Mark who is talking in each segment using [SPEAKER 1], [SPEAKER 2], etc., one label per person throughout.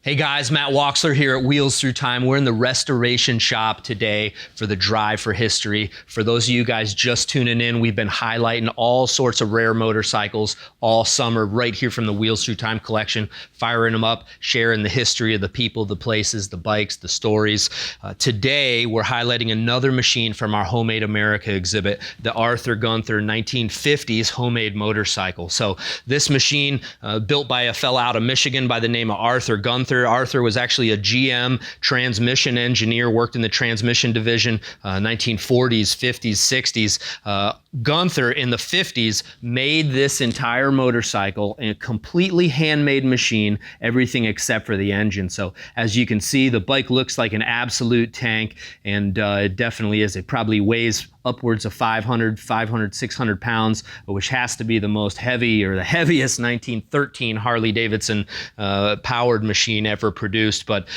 [SPEAKER 1] Hey guys, Matt Woxler here at Wheels Through Time. We're in the restoration shop today for the Drive for History. For those of you guys just tuning in, we've been highlighting all sorts of rare motorcycles all summer right here from the Wheels Through Time collection, firing them up, sharing the history of the people, the places, the bikes, the stories. Today, we're highlighting another machine from our Homemade America exhibit, the Arthur Gunther 1950s homemade motorcycle. So this machine, built by a fella out of Michigan by the name of Arthur Gunther. Arthur was actually a GM transmission engineer, worked in the transmission division, 1940s, 50s, 60s. Gunther in the 50s made this entire motorcycle a completely handmade machine, everything except for the engine. So as you can see, the bike looks like an absolute tank, and it definitely is. It probably weighs upwards of 500, 600 pounds, which has to be the most heavy or the heaviest 1913 Harley-Davidson powered machine ever produced. But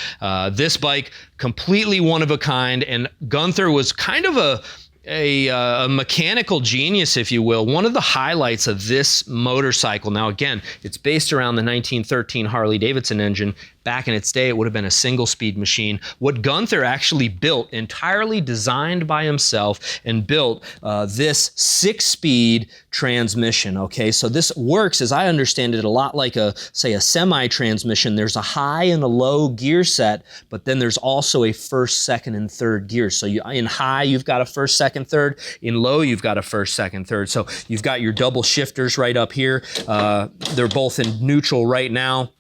[SPEAKER 1] this bike, completely one of a kind, and Gunther was kind of a mechanical genius, if you will. One of the highlights of this motorcycle, now again, it's based around the 1913 Harley-Davidson engine. Back in its day, it would have been a single-speed machine. What Gunther actually built, entirely designed by himself, and built this 6-speed transmission, okay? So this works, as I understand it, a lot like say a semi-transmission. There's a high and a low gear set, but then there's also a first, second, and third gear. So in high, you've got a first, second, third. In low, you've got a first, second, third. So you've got your double shifters right up here. They're both in neutral right now,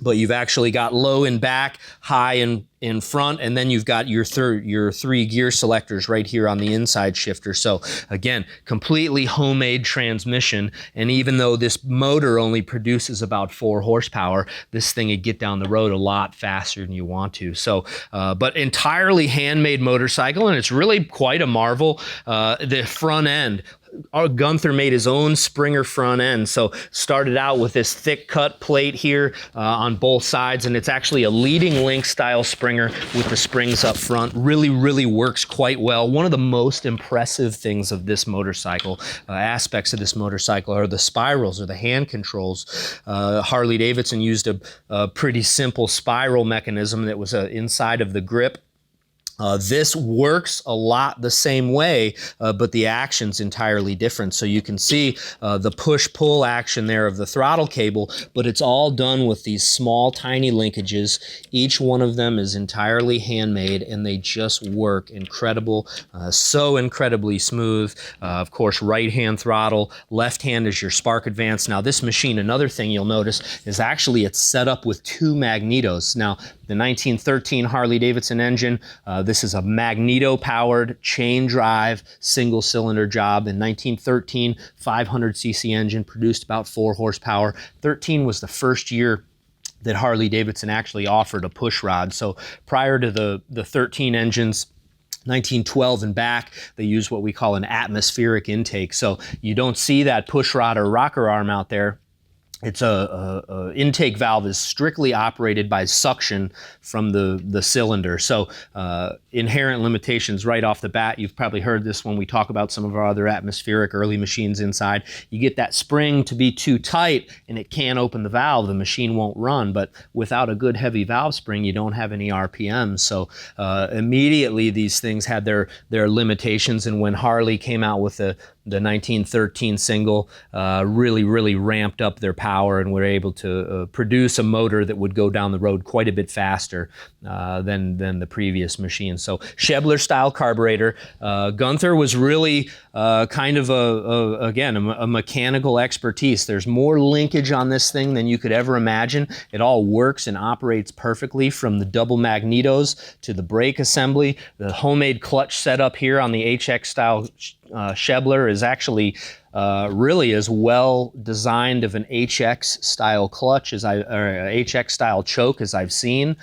[SPEAKER 1] but you've actually got low in back, high in front, and then you've got your 3 gear selectors right here on the inside shifter. So again, completely homemade transmission, and even though this motor only produces about 4 horsepower, this thing would get down the road a lot faster than you want to. So, but entirely handmade motorcycle, and it's really quite a marvel. The front end, Gunther made his own Springer front end. So started out with this thick cut plate here on both sides, and it's actually a leading link style Springer with the springs up front. Really works quite well. One of the most impressive things of this motorcycle, aspects of this motorcycle, are the spirals or the hand controls. Harley-Davidson used a pretty simple spiral mechanism that was inside of the grip. This works a lot the same way, but the action's entirely different. So you can see the push-pull action there of the throttle cable, but it's all done with these small, tiny linkages. Each one of them is entirely handmade, and they just work incredible, so incredibly smooth. Of course, right-hand throttle, left hand is your spark advance. Now this machine, another thing you'll notice is actually it's set up with 2 magnetos. Now, the 1913 Harley-Davidson engine, this is a magneto-powered chain drive single-cylinder job. In 1913, 500cc engine, produced about 4 horsepower. 13 was the first year that Harley-Davidson actually offered a push rod. So prior to the 13 engines, 1912 and back, they use what we call an atmospheric intake. So you don't see that push rod or rocker arm out there. It's a intake valve is strictly operated by suction from the cylinder. So inherent limitations right off the bat. You've probably heard this when we talk about some of our other atmospheric early machines inside. You get that spring to be too tight and it can't open the valve. The machine won't run. But without a good heavy valve spring, you don't have any RPM. So immediately these things had their limitations. And when Harley came out with the 1913 single, really ramped up their power and were able to produce a motor that would go down the road quite a bit faster than the previous machine. So Schebler style carburetor. Gunther was really kind of a mechanical expertise. There's more linkage on this thing than you could ever imagine. It all works and operates perfectly, from the double magnetos to the brake assembly. The homemade clutch setup here on the HX style Schebler is actually really as well designed of an HX style clutch or HX style choke as I've seen.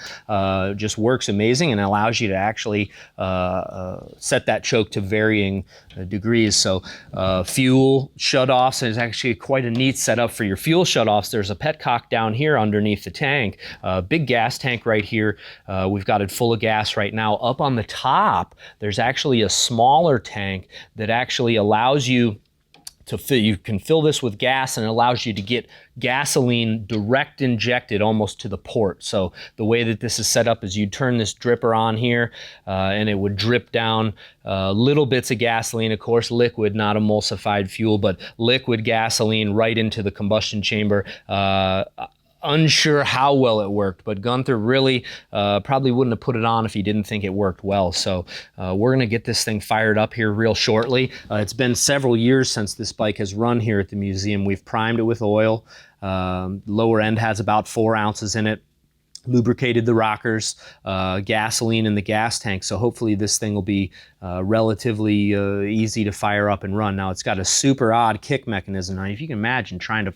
[SPEAKER 1] Just works amazing and allows you to actually set that choke to varying degrees. So fuel shutoffs is actually quite a neat setup for your fuel shutoffs. There's a petcock down here underneath the tank, big gas tank right here. We've got it full of gas right now. Up on the top, there's actually a smaller tank that actually allows you to fill. You can fill this with gas, and it allows you to get gasoline direct injected almost to the port. So the way that this is set up is you turn this dripper on here, and it would drip down little bits of gasoline, of course, liquid, not emulsified fuel, but liquid gasoline right into the combustion chamber. Unsure how well it worked, but Gunther really probably wouldn't have put it on if he didn't think it worked well. So we're going to get this thing fired up here real shortly. It's been several years since this bike has run here at the museum. We've primed it with oil. Lower end has about 4 ounces in it. Lubricated the rockers, gasoline in the gas tank, so hopefully this thing will be relatively easy to fire up and run. Now it's got a super odd kick mechanism. Now if you can imagine trying to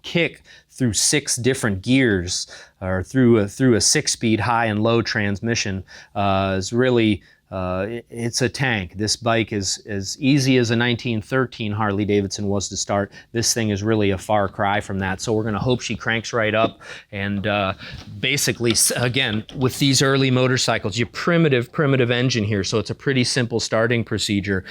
[SPEAKER 1] kick through 6 different gears or through a 6-speed high and low transmission is really it's a tank. This bike is as easy as a 1913 Harley-Davidson was to start. This thing is really a far cry from that. So we're going to hope she cranks right up. And basically, again, with these early motorcycles, you primitive engine here. So it's a pretty simple starting procedure.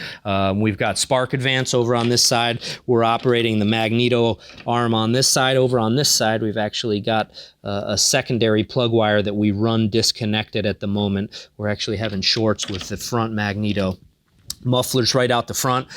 [SPEAKER 1] We've got spark advance over on this side. We're operating the magneto arm on this side. Over on this side, we've actually got a secondary plug wire that we run disconnected at the moment. We're actually having shorts with the front magneto. Mufflers right out the front.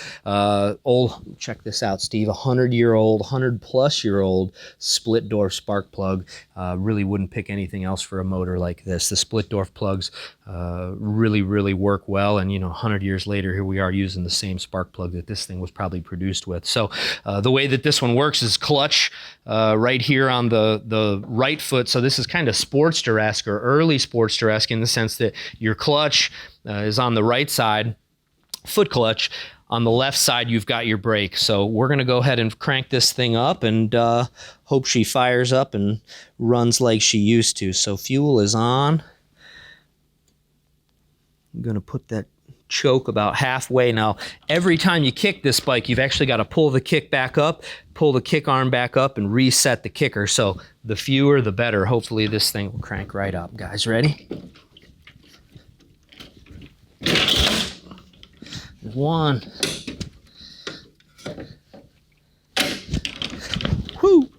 [SPEAKER 1] Check this out, Steve. 100-year-old, 100-plus-year-old split door spark plug. Really wouldn't pick anything else for a motor like this. The split door plugs really work well. And 100 years later, here we are using the same spark plug that this thing was probably produced with. So the way that this one works is clutch right here on the right foot. So this is kind of Sportster-esque or early Sportster-esque in the sense that your clutch is on the right side. Foot clutch. On the left side, you've got your brake. So we're going to go ahead and crank this thing up and hope she fires up and runs like she used to. So fuel is on. I'm going to put that choke about halfway. Now, every time you kick this bike, you've actually got to pull the kick back up, pull the kick arm back up, and reset the kicker. So the fewer, the better. Hopefully this thing will crank right up. Guys, ready? 1. Whoo!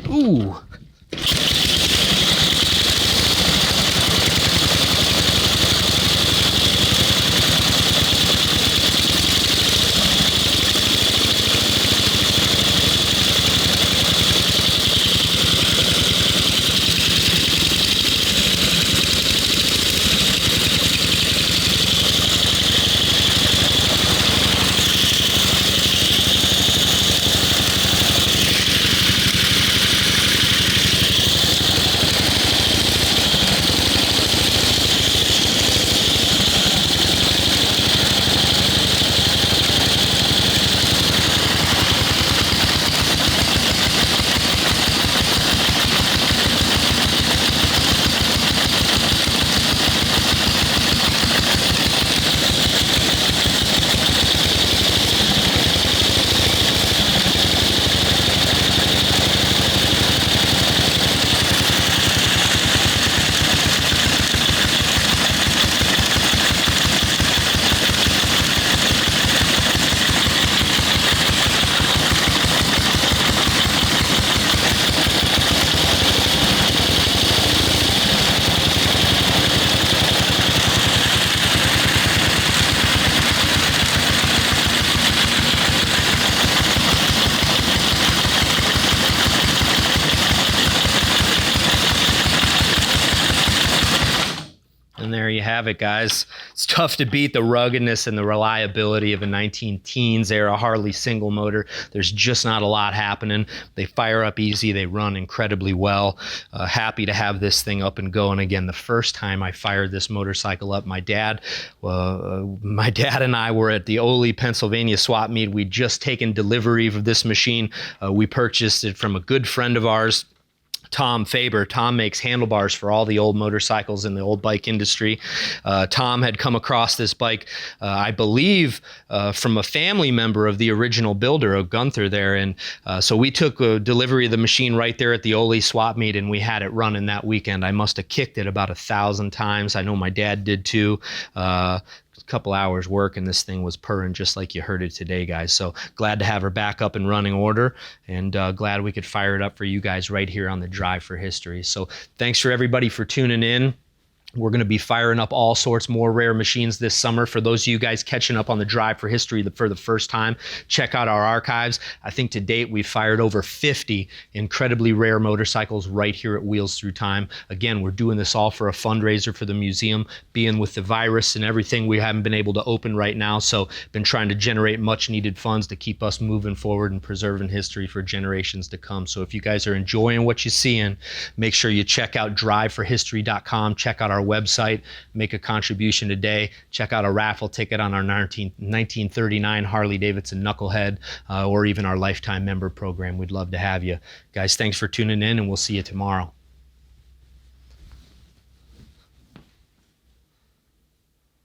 [SPEAKER 1] Ooh! And there you have it, guys. It's tough to beat the ruggedness and the reliability of a 19-teens era Harley single motor. There's just not a lot happening. They fire up easy. They run incredibly well. Happy to have this thing up and going again. The first time I fired this motorcycle up, my dad and I were at the Ole, Pennsylvania swap meet. We'd just taken delivery of this machine. We purchased it from a good friend of ours, Tom Faber. Tom makes handlebars for all the old motorcycles in the old bike industry. Tom had come across this bike, I believe, from a family member of the original builder of Gunther there. And so we took a delivery of the machine right there at the Ole swap meet, and we had it running that weekend. I must have kicked it about 1,000 times. I know my dad did too. couple hours work and this thing was purring just like you heard it today, guys. So glad to have her back up and running order, and glad we could fire it up for you guys right here on the Drive for History. So thanks for everybody for tuning in. We're going to be firing up all sorts more rare machines this summer. For those of you guys catching up on the Drive for History for the first time, check out our archives. I think to date we've fired over 50 incredibly rare motorcycles right here at Wheels Through Time. Again, we're doing this all for a fundraiser for the museum. Being with the virus and everything, we haven't been able to open right now, so been trying to generate much needed funds to keep us moving forward and preserving history for generations to come. So if you guys are enjoying what you're seeing, make sure you check out driveforhistory.com, check out our website, make a contribution today, check out a raffle ticket on our 1939 Harley-Davidson Knucklehead, or even our lifetime member program. We'd love to have you. Guys, thanks for tuning in, and we'll see you tomorrow.